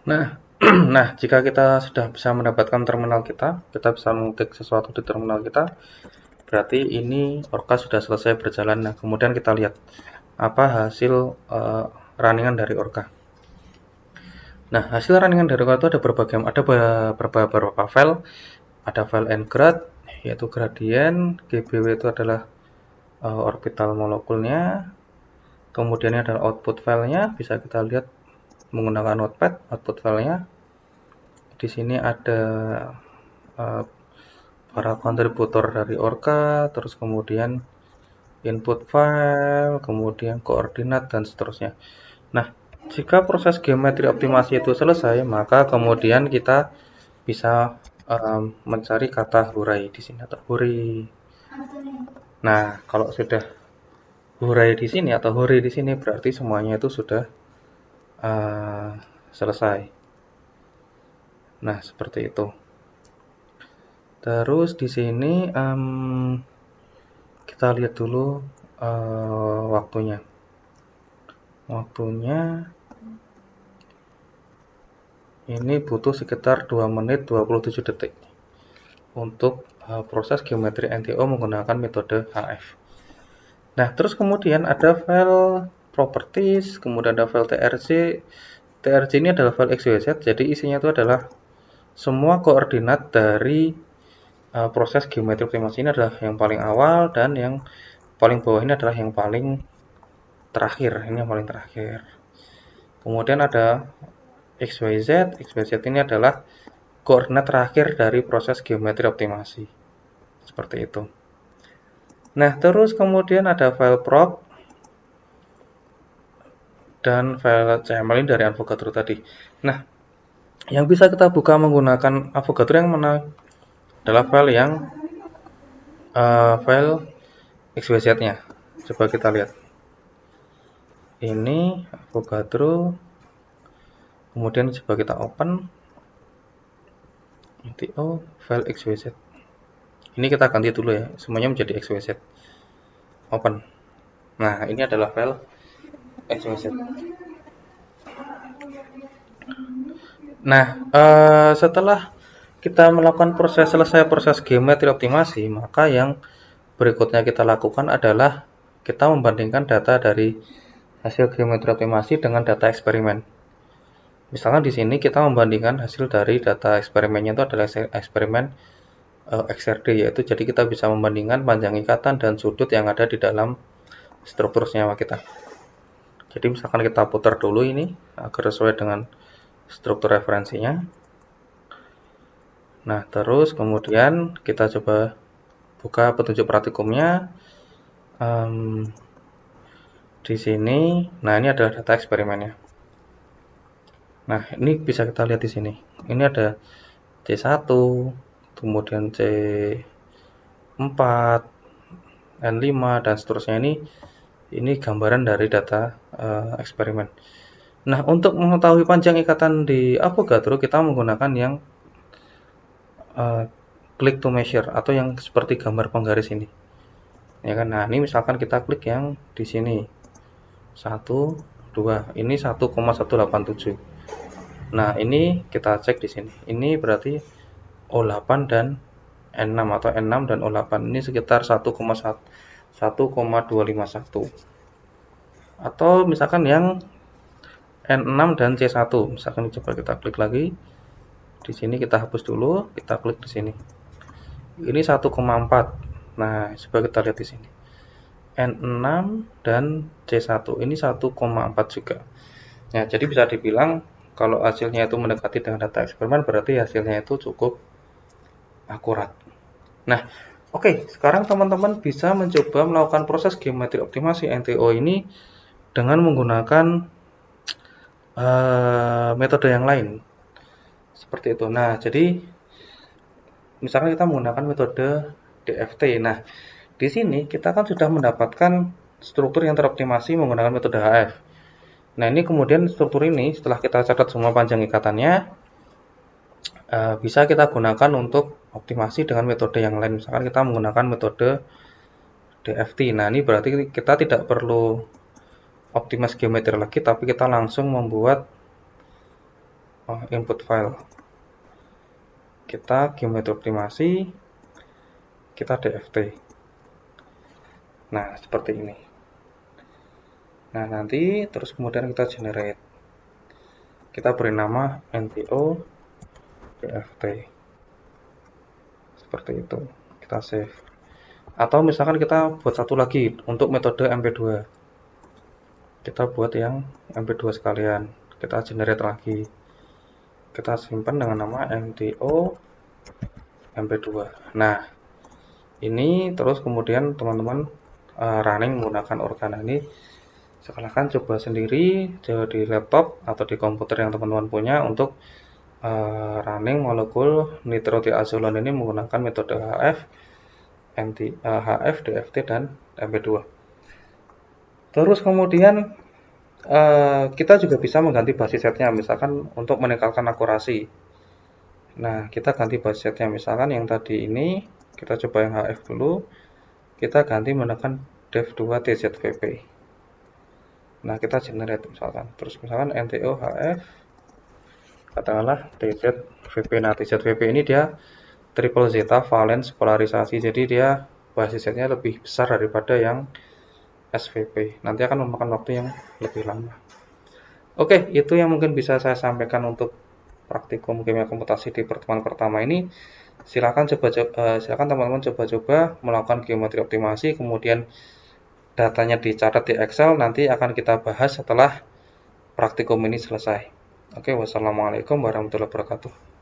Nah, nah, jika kita sudah bisa mendapatkan terminal kita bisa mengetik sesuatu di terminal kita, berarti ini Orca sudah selesai berjalan. Nah, kemudian kita lihat apa hasil runningan dari Orca. Nah, hasil runningan dari Orca itu ada beberapa file. Ada file ngrad, yaitu gradient, gbw itu adalah orbital molekulnya. Kemudian ini adalah output filenya, bisa kita lihat menggunakan notepad output filenya. Di sini ada uh, para kontributor dari Orca, terus kemudian input file, kemudian koordinat dan seterusnya. Nah, jika proses geometri optimasi itu selesai, maka kemudian kita bisa mencari kata hurai di sini atau huri. Nah, kalau sudah hurai di sini atau huri di sini berarti semuanya itu sudah uh, selesai. Nah, seperti itu. Terus di sini kita lihat dulu waktunya. Waktunya ini butuh sekitar 2 menit 27 detik untuk proses geometri NTO menggunakan metode HF. Nah, terus kemudian ada file properties, kemudian ada file trc. TRC ini adalah file XYZ, jadi isinya itu adalah semua koordinat dari proses geometri optimasi ini adalah yang paling awal dan yang paling bawah ini adalah yang paling terakhir. Ini yang paling terakhir. Kemudian ada XYZ. XYZ ini adalah koordinat terakhir dari proses geometri optimasi. Seperti itu. Nah, terus kemudian ada file prop dan file CML ini dari Avogadro tadi. Nah, yang bisa kita buka menggunakan Avogadro yang mana adalah file yang file XYZ-nya. Coba kita lihat. Ini Avogadro. Kemudian coba kita open. NTO file XYZ. Ini kita ganti dulu ya, semuanya menjadi XYZ. Open. Nah, ini adalah file XYZ. Nah, setelah kita melakukan selesai proses geometri optimasi, maka yang berikutnya kita lakukan adalah kita membandingkan data dari hasil geometri optimasi dengan data eksperimen. Misalkan di sini kita membandingkan hasil dari data eksperimennya itu adalah eksperimen XRD, yaitu jadi kita bisa membandingkan panjang ikatan dan sudut yang ada di dalam struktur senyawa kita. Jadi misalkan kita putar dulu ini agar sesuai dengan struktur referensinya. Nah, terus kemudian kita coba buka petunjuk praktikumnya. Di sini, nah ini adalah data eksperimennya. Nah, ini bisa kita lihat di sini. Ini ada C1, kemudian C4, N5 dan seterusnya. Ini gambaran dari data eksperimen. Nah, untuk mengetahui panjang ikatan di Avogadro kita menggunakan yang click to measure atau yang seperti gambar penggaris ini. Ya kan? Nah, ini misalkan kita klik yang di sini. 1, 2. Ini 1,187. Nah, ini kita cek di sini. Ini berarti O8 dan N6 atau N6 dan O8 ini sekitar 1,251. Atau misalkan yang N6 dan C1. Misalkan coba kita klik lagi. Di sini kita hapus dulu, kita klik di sini. Ini 1,4. Nah, coba kita lihat di sini. N6 dan C1 ini 1,4 juga. Nah, jadi bisa dibilang kalau hasilnya itu mendekati dengan data eksperimen berarti hasilnya itu cukup akurat. Nah, oke, sekarang teman-teman bisa mencoba melakukan proses geometri optimasi NTO ini dengan menggunakan metode yang lain. Seperti itu. Nah, jadi misalkan kita menggunakan metode DFT. Nah, di sini kita kan sudah mendapatkan struktur yang teroptimasi menggunakan metode HF. Nah, ini kemudian struktur ini setelah kita catat semua panjang ikatannya, bisa kita gunakan untuk optimasi dengan metode yang lain. Misalkan kita menggunakan metode DFT. Nah, ini berarti kita tidak perlu optimasi geometri lagi, tapi kita langsung membuat input file. Kita geometri optimasi, kita DFT. Nah, seperti ini. Nah, nanti terus kemudian kita generate. Kita beri nama NTO DFT. Seperti itu. Kita save. Atau misalkan kita buat satu lagi untuk metode MP2. Kita buat yang MP2 sekalian. Kita generate lagi. Kita simpan dengan nama NTO MP2. Nah, ini terus kemudian teman-teman running menggunakan Organa ini. Silahkan coba sendiri di laptop atau di komputer yang teman-teman punya untuk running molekul nitrothiazolon ini menggunakan metode HF, HF, DFT, dan MP2. Terus kemudian kita juga bisa mengganti basis setnya, misalkan untuk meningkatkan akurasi. Nah, kita ganti basis setnya, misalkan yang tadi ini kita coba yang HF dulu, kita ganti menekan dev2 TZVP. Nah, kita generate misalkan, terus misalkan NTO HF, katakanlah TZVP. Nah, TZVP ini dia triple zeta valence polarisasi, jadi dia basis setnya lebih besar daripada yang SVP. Nanti akan memakan waktu yang lebih lama. Oke, itu yang mungkin bisa saya sampaikan untuk praktikum kimia komputasi di pertemuan pertama ini. Silakan teman-teman coba-coba melakukan geometri optimasi, kemudian datanya dicatat di Excel. Nanti akan kita bahas setelah praktikum ini selesai. Oke, wassalamualaikum warahmatullahi wabarakatuh.